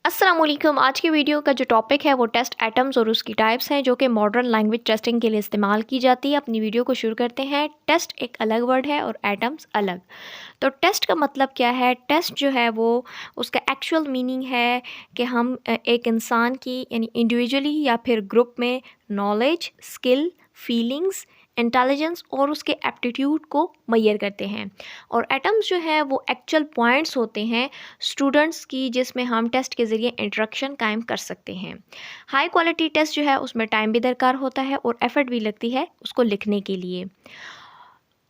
अस्सलाम वालेकुम। आज की वीडियो का जो टॉपिक है वो टेस्ट एटम्स और उसकी टाइप्स हैं जो कि मॉडर्न लैंग्वेज टेस्टिंग के लिए इस्तेमाल की जाती है। अपनी वीडियो को शुरू करते हैं। टेस्ट एक अलग वर्ड है और एटम्स अलग। तो टेस्ट का मतलब क्या है? टेस्ट जो है वो उसका एक्चुअल मीनिंग है कि हम एक इंसान की यानी इंडिविजुअली या फिर ग्रुप में नॉलेज, स्किल, फीलिंग्स, इंटेलिजेंस और उसके एप्टीट्यूड को मैयर करते हैं। और एटम्स जो है वो एक्चुअल पॉइंट्स होते हैं स्टूडेंट्स की, जिसमें हम टेस्ट के ज़रिए इंटरेक्शन कायम कर सकते हैं। हाई क्वालिटी टेस्ट जो है उसमें टाइम भी दरकार होता है और एफर्ट भी लगती है उसको लिखने के लिए।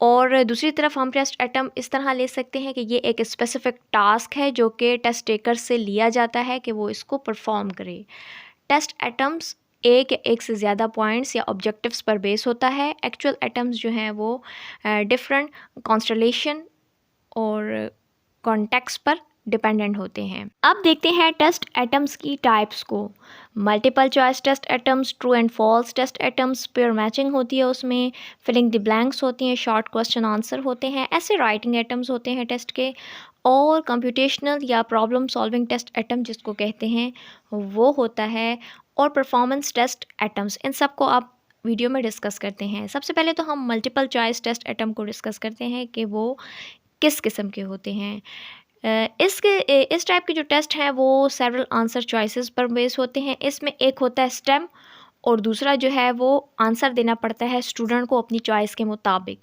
और दूसरी तरफ हम टेस्ट एटम इस तरह ले सकते हैं कि ये एक स्पेसिफिक टास्क है जो कि टेस्ट टेकर से लिया जाता है कि वो इसको परफॉर्म करे। टेस्ट एटम्स एक या एक से ज़्यादा पॉइंट्स या ऑब्जेक्टिव्स पर बेस होता है। एक्चुअल एटम्स जो हैं वो डिफरेंट कॉन्स्टलेशन और कॉन्टेक्स्ट पर डिपेंडेंट होते हैं। अब देखते हैं टेस्ट एटम्स की टाइप्स को। Multiple choice test items, true and false test items, pair matching होती है उसमें, फिलिंग द ब्लैंक्स होती हैं, शॉर्ट क्वेश्चन आंसर होते हैं, ऐसे राइटिंग एटम्स होते हैं टेस्ट के, और कंप्यूटेशनल या प्रॉब्लम सॉल्विंग टेस्ट एटम जिसको कहते हैं वो होता है, और परफॉर्मेंस टेस्ट एटम्स। इन सब को आप वीडियो में डिस्कस करते हैं। सबसे पहले तो हम मल्टीपल चॉइस टेस्ट एटम को डिस्कस करते हैं कि वो किस किस्म के होते हैं। इस टाइप के जो टेस्ट हैं वो सेवरल आंसर चॉइसेस पर बेस होते हैं। इसमें एक होता है स्टेम और दूसरा जो है वो आंसर देना पड़ता है स्टूडेंट को अपनी चॉइस के मुताबिक।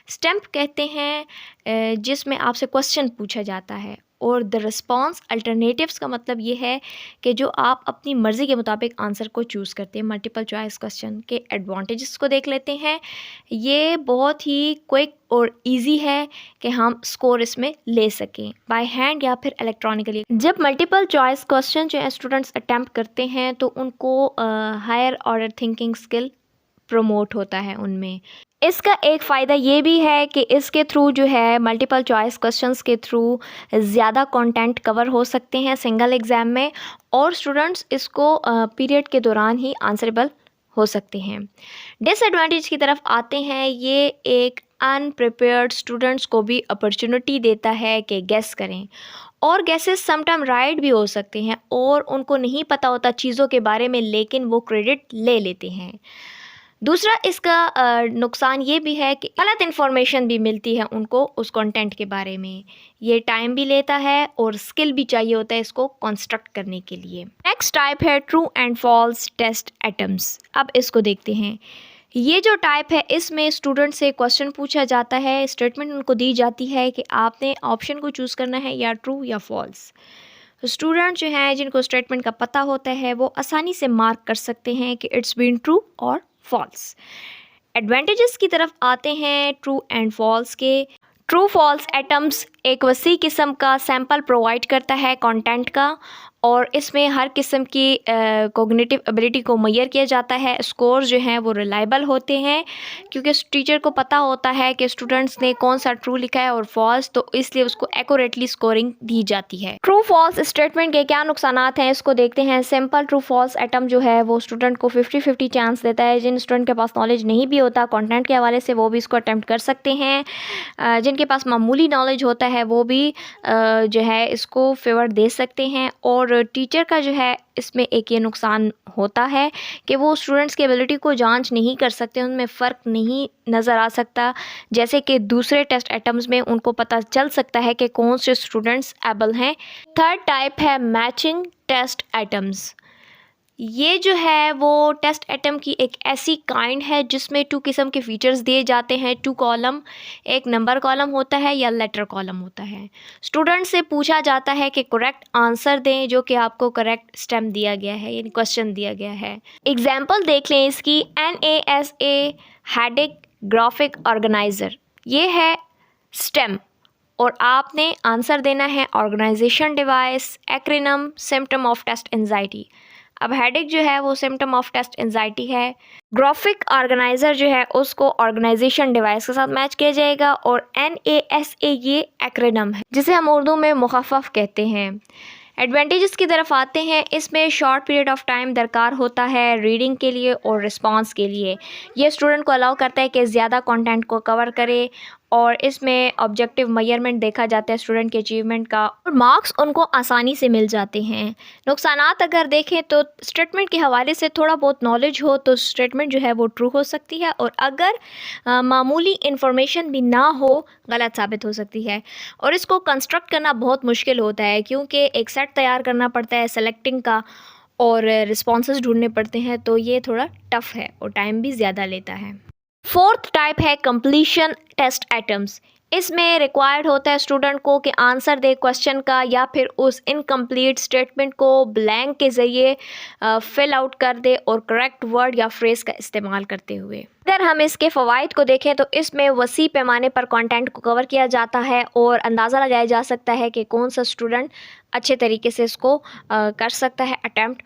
स्टेम्प कहते हैं जिसमें आपसे क्वेश्चन पूछा जाता है, और द रिस्पॉन्स अल्टरनेटिव्स का मतलब ये है कि जो आप अपनी मर्ज़ी के मुताबिक आंसर को चूज़ करते हैं। मल्टीपल चॉइस क्वेश्चन के एडवांटेजेस को देख लेते हैं। ये बहुत ही क्विक और इजी है कि हम स्कोर इसमें ले सकें बाय हैंड या फिर इलेक्ट्रॉनिकली। जब मल्टीपल चॉइस क्वेश्चन जो है स्टूडेंट्स अटैम्प्ट करते हैं तो उनको higher order thinking skill promote होता है उनमें। इसका एक फ़ायदा ये भी है कि इसके थ्रू जो है मल्टीपल चॉइस क्वेश्चंस के थ्रू ज़्यादा कंटेंट कवर हो सकते हैं सिंगल एग्ज़ाम में, और स्टूडेंट्स इसको पीरियड के दौरान ही आंसरेबल हो सकते हैं। डिसएडवांटेज की तरफ आते हैं। ये एक अनप्रिपेयर्ड स्टूडेंट्स को भी अपॉर्चुनिटी देता है कि गेस करें, और गेसेस समटाइम राइट भी हो सकते हैं और उनको नहीं पता होता चीज़ों के बारे में, लेकिन वो क्रेडिट ले लेते हैं। दूसरा इसका नुकसान ये भी है कि गलत इन्फॉर्मेशन भी मिलती है उनको उस कंटेंट के बारे में। ये टाइम भी लेता है और स्किल भी चाहिए होता है इसको कंस्ट्रक्ट करने के लिए। नेक्स्ट टाइप है true and false test items. अब इसको देखते हैं। ये जो टाइप है इसमें स्टूडेंट से क्वेश्चन पूछा जाता है, स्टेटमेंट उनको दी जाती है कि आपने ऑप्शन को चूज़ करना है या ट्रू या फॉल्स। स्टूडेंट जो हैं जिनको स्टेटमेंट का पता होता है वो आसानी से मार्क कर सकते हैं कि इट्स बीन ट्रू और फॉल्स। एडवांटेजेस की तरफ आते हैं ट्रू एंड फॉल्स के। ट्रू फॉल्स एटम्स एक वसी किस्म का सैंपल प्रोवाइड करता है कंटेंट का, और इसमें हर किस्म की कॉग्निटिव एबिलिटी को मैयर किया जाता है। स्कोर जो हैं वो रिलायबल होते हैं क्योंकि टीचर को पता होता है कि स्टूडेंट्स ने कौन सा ट्रू लिखा है और फॉल्स, तो इसलिए उसको एक्यूरेटली स्कोरिंग दी जाती है। ट्रू फॉल्स स्टेटमेंट के क्या नुकसान हैं इसको देखते हैं। सिंपल ट्रू फॉल्स एटम जो है वो स्टूडेंट को 50-50 चांस देता है। जिन स्टूडेंट के पास नॉलेज नहीं भी होता कंटेंट के हवाले से वो भी इसको अटैम्प्ट कर सकते हैं। जिनके पास मामूली नॉलेज होता है वो भी जो है इसको फेवर दे सकते हैं। और टीचर का जो है इसमें एक ये नुकसान होता है कि वो स्टूडेंट्स की एबिलिटी को जांच नहीं कर सकते, उनमें फ़र्क नहीं नज़र आ सकता, जैसे कि दूसरे टेस्ट एटम्स में उनको पता चल सकता है कि कौन से स्टूडेंट्स एबल हैं। थर्ड टाइप है मैचिंग टेस्ट एटम्स। ये जो है वो टेस्ट एटम की एक ऐसी काइंड है जिसमें 2 किस्म के फीचर्स दिए जाते हैं। 2 कॉलम, एक नंबर कॉलम होता है या लेटर कॉलम होता है। स्टूडेंट से पूछा जाता है कि करेक्ट आंसर दें जो कि आपको करेक्ट स्टेम दिया गया है यानी क्वेश्चन दिया गया है। एग्जाम्पल देख लें इसकी। NASA हेडिक ग्राफिक ऑर्गेनाइज़र, ये है स्टेम, और आपने आंसर देना है organization device, acronym, symptom of test anxiety. अब हेडिक जो है वो सिम्टम ऑफ टेस्ट एंजाइटी है। ग्राफिक ऑर्गेनाइज़र जो है उसको ऑर्गेनाइजेशन डिवाइस के साथ मैच किया जाएगा, और NASA ये एक्रोनिम है जिसे हम उर्दू में मुखफ़फ़ कहते हैं। एडवांटेजेस की तरफ आते हैं। इसमें शॉर्ट पीरियड ऑफ टाइम दरकार होता है रीडिंग के लिए और रिस्पांस के लिए। ये स्टूडेंट को अलाउ करता है कि ज़्यादा कंटेंट को कवर करे, और इसमें ऑब्जेक्टिव मेजरमेंट देखा जाता है स्टूडेंट के अचीवमेंट का, और मार्क्स उनको आसानी से मिल जाते हैं। नुकसानात अगर देखें तो स्टेटमेंट के हवाले से थोड़ा बहुत नॉलेज हो तो स्टेटमेंट जो है वो ट्रू हो सकती है, और अगर मामूली इंफॉर्मेशन भी ना हो गलत साबित हो सकती है। और इसको कंस्ट्रक्ट करना बहुत मुश्किल होता है क्योंकि एक सेट तैयार करना पड़ता है सेलेक्टिंग का, और रिस्पॉन्सेज ढूंढने पड़ते हैं, तो ये थोड़ा टफ है और टाइम भी ज़्यादा लेता है। फोर्थ टाइप है कंप्लीशन टेस्ट आइटम्स। इसमें रिक्वायर्ड होता है स्टूडेंट को कि आंसर दे क्वेश्चन का, या फिर उस इनकम्प्लीट स्टेटमेंट को ब्लैंक के ज़रिए फिल आउट कर दे और करेक्ट वर्ड या फ्रेज़ का इस्तेमाल करते हुए। अगर हम इसके फ़वाइद को देखें तो इसमें वसी पैमाने पर कंटेंट को कवर किया जाता है और अंदाज़ा लगाया जा सकता है कि कौन सा स्टूडेंट अच्छे तरीके से इसको कर सकता है अटैम्प्ट।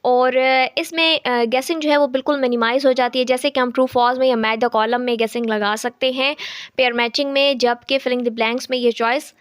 और इसमें गेसिंग जो है वो बिल्कुल मिनिमाइज़ हो जाती है, जैसे कि हम ट्रू फॉल्स में या मैच द कॉलम में गेसिंग लगा सकते हैं पेयर मैचिंग में, जबकि फिलिंग द ब्लैंक्स में ये चॉइस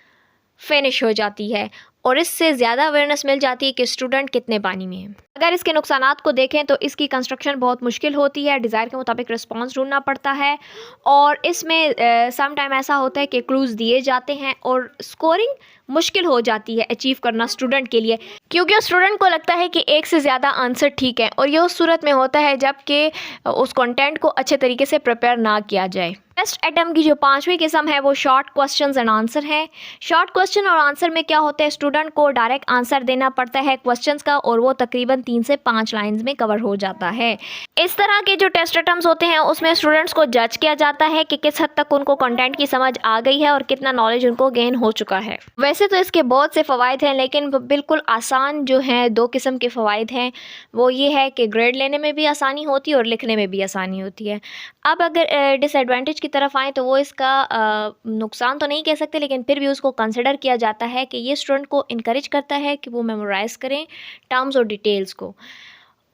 फिनिश हो जाती है और इससे ज़्यादा अवेयरनेस मिल जाती है कि स्टूडेंट कितने पानी में है। अगर इसके नुकसानात को देखें तो इसकी कंस्ट्रक्शन बहुत मुश्किल होती है, डिज़ायर के मुताबिक रिस्पांस ढूंढना पड़ता है, और इसमें सम टाइम ऐसा होता है कि क्लूज़ दिए जाते हैं और स्कोरिंग मुश्किल हो जाती है अचीव करना स्टूडेंट के लिए, क्योंकि उस स्टूडेंट को लगता है कि एक से ज़्यादा आंसर ठीक है, और ये उस सूरत में होता है जबकि उस कंटेंट को अच्छे तरीके से प्रिपेयर ना किया जाए। टेस्ट आइटम की जो पांचवी किस्म है वो शॉर्ट क्वेश्चंस एंड आंसर है। शॉर्ट क्वेश्चन और आंसर में क्या होता है, स्टूडेंट को डायरेक्ट आंसर देना पड़ता है क्वेश्चंस का, और वो तकरीबन 3 से 5 लाइंस में कवर हो जाता है। इस तरह के जो टेस्ट आइटम्स होते हैं उसमें स्टूडेंट्स को जज किया जाता है कि किस हद तक उनको कंटेंट की समझ आ गई है और कितना नॉलेज उनको गेन हो चुका है। वैसे तो इसके बहुत से फ़वाइद हैं, लेकिन बिल्कुल आसान जो हैं 2 किस्म के फ़वाइद हैं, वो ये है कि ग्रेड लेने में भी आसानी होती है और लिखने में भी आसानी होती है। अब अगर डिसएडवांटेज की तरफ आएँ तो वो इसका नुकसान तो नहीं कह सकते, लेकिन फिर भी उसको कंसिडर किया जाता है कि ये स्टूडेंट को इनकरेज करता है कि वो मेमोराइज़ करें टर्म्स और डिटेल्स को,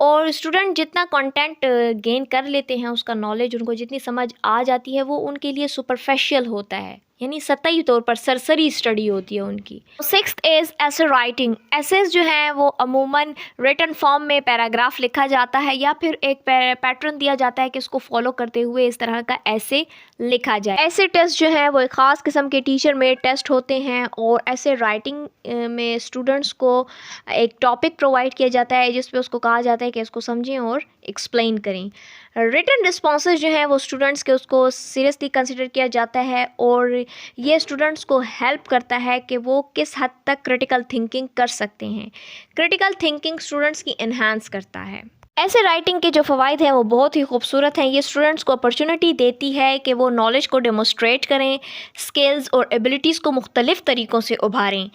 और स्टूडेंट जितना कंटेंट गेन कर लेते हैं, उसका नॉलेज उनको जितनी समझ आ जाती है वो उनके लिए सुपरफिशियल होता है, यानी सतही तौर पर सरसरी स्टडी होती है उनकी। सिक्स्थ इज़ ऐसे राइटिंग। ऐसेस जो हैं वो अमूमन रिटन फॉर्म में पैराग्राफ लिखा जाता है या फिर एक पैटर्न दिया जाता है कि इसको फॉलो करते हुए इस तरह का ऐसे लिखा जाए। ऐसे टेस्ट जो हैं वो एक ख़ास किस्म के टीचर मेड टेस्ट होते हैं, और ऐसे राइटिंग में स्टूडेंट्स को एक टॉपिक प्रोवाइड किया जाता है जिस पे उसको कहा जाता है कि इसको समझें और एक्सप्लेन करें। रिटन रिस्पॉन्सेज जो हैं वो स्टूडेंट्स के उसको सीरियसली कंसिडर किया जाता है, और ये स्टूडेंट्स को हेल्प करता है कि वो किस हद तक क्रिटिकल थिंकिंग कर सकते हैं। क्रिटिकल थिंकिंग स्टूडेंट्स की इन्हांस करता है। ऐसे राइटिंग के जो फ़वाइद हैं वो बहुत ही खूबसूरत हैं। ये स्टूडेंट्स को अपॉर्चुनिटी देती है कि वो नॉलेज को डेमोस्ट्रेट करें, स्किल्स और एबिलिटीज़ को मुख्तलिफ़ तरीक़ों से उभारें,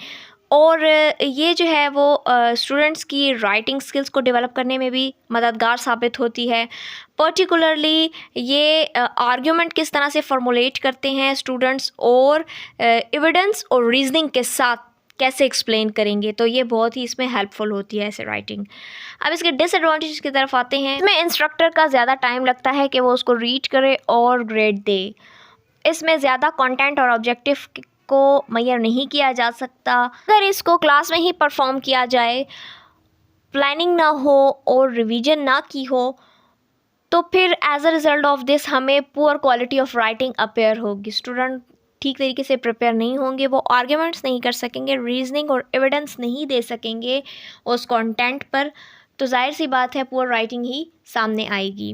और ये जो है वो स्टूडेंट्स की राइटिंग स्किल्स को डेवलप करने में भी मददगार साबित होती है। पर्टिकुलरली ये आर्ग्यूमेंट किस तरह से फॉर्मुलेट करते हैं स्टूडेंट्स, और एविडेंस और रीजनिंग के साथ कैसे एक्सप्लेन करेंगे, तो ये बहुत ही इसमें हेल्पफुल होती है ऐसे राइटिंग। अब इसके डिसएडवांटेज की तरफ आते हैं। इसमें इंस्ट्रक्टर का ज़्यादा टाइम लगता है कि वो उसको रीड करे और ग्रेड दे। इसमें ज़्यादा कंटेंट और ऑब्जेक्टिव को मेजर नहीं किया जा सकता। अगर इसको क्लास में ही परफॉर्म किया जाए, प्लानिंग ना हो और रिवीजन ना की हो, तो फिर as a result of this हमें poor quality of writing appear होगी। स्टूडेंट ठीक तरीके से प्रिपेयर नहीं होंगे, वो आर्ग्यूमेंट्स नहीं कर सकेंगे, रीजनिंग और एविडेंस नहीं दे सकेंगे उस कंटेंट पर, तो जाहिर सी बात है पुअर राइटिंग ही सामने आएगी।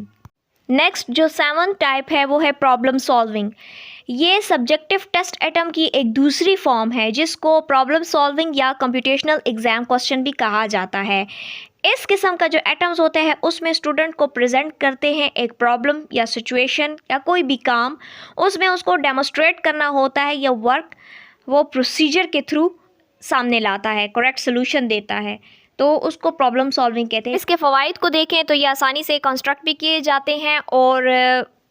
नेक्स्ट जो 7th टाइप है वो है प्रॉब्लम सॉल्विंग। ये सब्जेक्टिव टेस्ट आइटम की एक दूसरी फॉर्म है जिसको प्रॉब्लम सॉल्विंग या कंप्यूटेशनल एग्ज़ाम क्वेश्चन भी कहा जाता है। इस किस्म का जो आइटम्स होते हैं उसमें स्टूडेंट को प्रेजेंट करते हैं एक प्रॉब्लम या सिचुएशन या कोई भी काम, उसमें उसको डेमोस्ट्रेट करना होता है या वर्क वो प्रोसीजर के थ्रू सामने लाता है, करेक्ट सोल्यूशन देता है, तो उसको प्रॉब्लम सॉल्विंग कहते हैं। इसके फ़वाइद को देखें तो ये आसानी से कंस्ट्रक्ट भी किए जाते हैं, और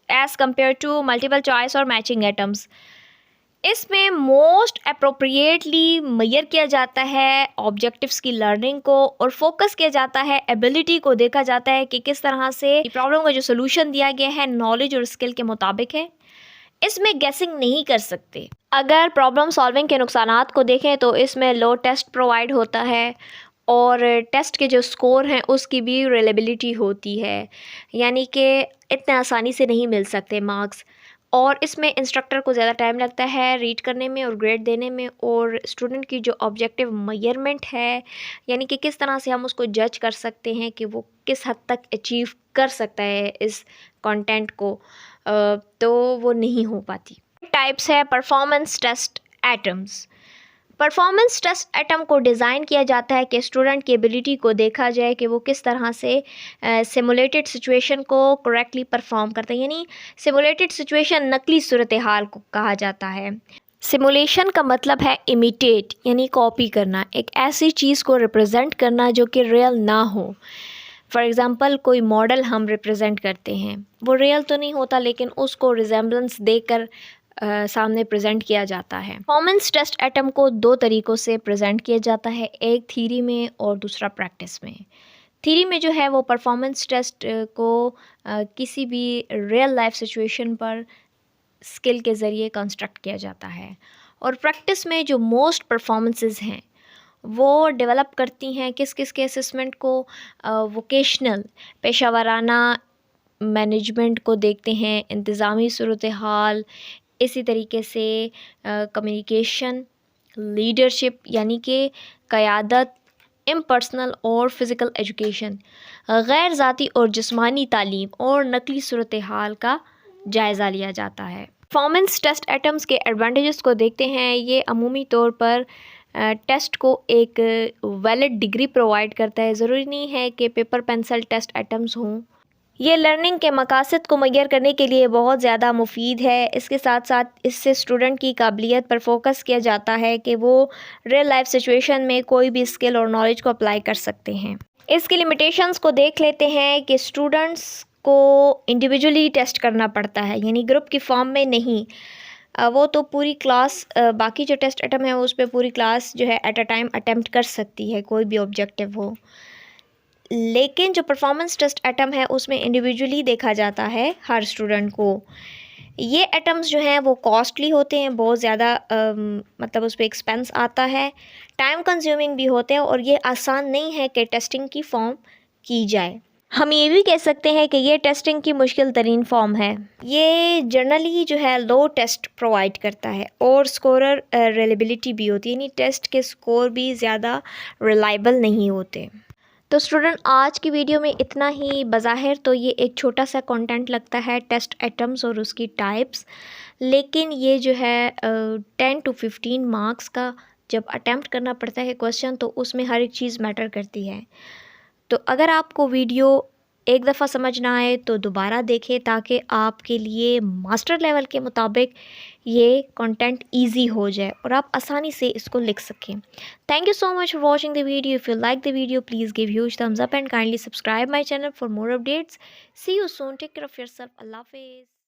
as compare to multiple choice और मैचिंग आइटम्स इसमें मोस्ट अप्रोप्रिएटली मेजर किया जाता है ऑब्जेक्टिव्स की लर्निंग को, और फोकस किया जाता है एबिलिटी को, देखा जाता है कि किस तरह से प्रॉब्लम का जो सोल्यूशन दिया गया है नॉलेज और स्किल के मुताबिक है। इसमें गेसिंग नहीं कर सकते। अगर प्रॉब्लम सॉल्विंग के नुकसानात को देखें तो इसमें लो टेस्ट प्रोवाइड होता है, और टेस्ट के जो स्कोर हैं उसकी भी रिलेबिलिटी होती है, यानी कि इतने आसानी से नहीं मिल सकते मार्क्स। और इसमें इंस्ट्रक्टर को ज़्यादा टाइम लगता है रीड करने में और ग्रेड देने में, और स्टूडेंट की जो ऑब्जेक्टिव मेजरमेंट है, यानी कि किस तरह से हम उसको जज कर सकते हैं कि वो किस हद तक अचीव कर सकता है इस कंटेंट को, तो वो नहीं हो पाती। टाइप्स है performance test items. Performance test item को डिज़ाइन किया जाता है कि स्टूडेंट की एबिलिटी को देखा जाए कि वो किस तरह से सिमुलेटेड सिचुएशन को करेक्टली परफॉर्म करते हैं, यानी सिमुलेटेड सिचुएशन नकली सूरत हाल को कहा जाता है। सिमुलेशन का मतलब है इमिटेट, यानी कॉपी करना, एक ऐसी चीज़ को रिप्रेजेंट करना जो कि रियल ना हो। फॉर एग्ज़ाम्पल कोई मॉडल हम रिप्रेजेंट करते हैं, वो रियल तो नहीं होता लेकिन उसको रिजेम्बलेंस देकर सामने प्रेजेंट किया जाता है। परफॉर्मेंस टेस्ट एटम को दो तरीक़ों से प्रेजेंट किया जाता है, एक थ्योरी में और दूसरा प्रैक्टिस में। थ्योरी में जो है वो परफॉर्मेंस टेस्ट को किसी भी रियल लाइफ सिचुएशन पर स्किल के ज़रिए कंस्ट्रक्ट किया जाता है, और प्रैक्टिस में जो मोस्ट परफॉर्मेंसेस हैं वो डेवलप करती हैं किस किस के असेसमेंट को, वोकेशनल पेशा वराना मैनेजमेंट को देखते हैं, इंतज़ामी सूरत हाल, इसी तरीके से कम्युनिकेशन, लीडरशिप यानी कि क़यादत, इम्पर्सनल और फ़िज़िकल एजुकेशन, गैर ज़ाती और जिस्मानी तालीम और नकली सूरत हाल का जायज़ा लिया जाता है। परफॉर्मेंस टेस्ट एटम्स के एडवांटेजेस को देखते हैं। ये अमूमी तौर पर टेस्ट को एक वैलिड डिग्री प्रोवाइड करता है। ज़रूरी नहीं है कि पेपर पेंसिल टेस्ट एटम्स हों। ये लर्निंग के मकासद को मुय्यर करने के लिए बहुत ज़्यादा मुफीद है। इसके साथ साथ इससे स्टूडेंट की काबिलियत पर फोकस किया जाता है कि वो रियल लाइफ सिचुएशन में कोई भी स्किल और नॉलेज को अप्लाई कर सकते हैं। इसकी लिमिटेशंस को देख लेते हैं कि स्टूडेंट्स को इंडिविजुअली टेस्ट करना पड़ता है, यानी ग्रुप की फॉर्म में नहीं। वो तो पूरी क्लास, बाकी जो टेस्ट एटम है उस पर पूरी क्लास जो है एट अ टाइम अटेम्प्ट कर सकती है, कोई भी ऑब्जेक्टिव हो। लेकिन जो परफॉर्मेंस टेस्ट एटम है उसमें इंडिविजुअली देखा जाता है हर स्टूडेंट को। ये एटम्स जो हैं वो कॉस्टली होते हैं, बहुत ज़्यादा मतलब उस पर एक्सपेंस आता है, टाइम कंज्यूमिंग भी होते हैं, और ये आसान नहीं है कि टेस्टिंग की फॉर्म की जाए। हम ये भी कह सकते हैं कि ये टेस्टिंग की मुश्किल तरीन फॉर्म है। ये जनरली जो है लो टेस्ट प्रोवाइड करता है, और स्कोरर रिलायबिलिटी भी होती है, यानी टेस्ट के स्कोर भी ज़्यादा रिलायबल नहीं होते। तो स्टूडेंट आज की वीडियो में इतना ही। बज़ाहिर तो ये एक छोटा सा कंटेंट लगता है टेस्ट एटम्स और उसकी टाइप्स, लेकिन ये जो है 10 to 15 मार्क्स का जब अटैम्प्ट करना पड़ता है क्वेश्चन, तो उसमें हर एक चीज़ मैटर करती है। तो अगर आपको वीडियो एक दफ़ा समझ ना आए तो दोबारा देखें, ताकि आपके लिए मास्टर लेवल के मुताबिक ये कंटेंट इजी हो जाए और आप आसानी से इसको लिख सकें। Thank you so much for watching the video. If you like the video please give huge thumbs up and kindly subscribe my channel for more updates. See you soon, take care of yourself, Allah हाफिज़।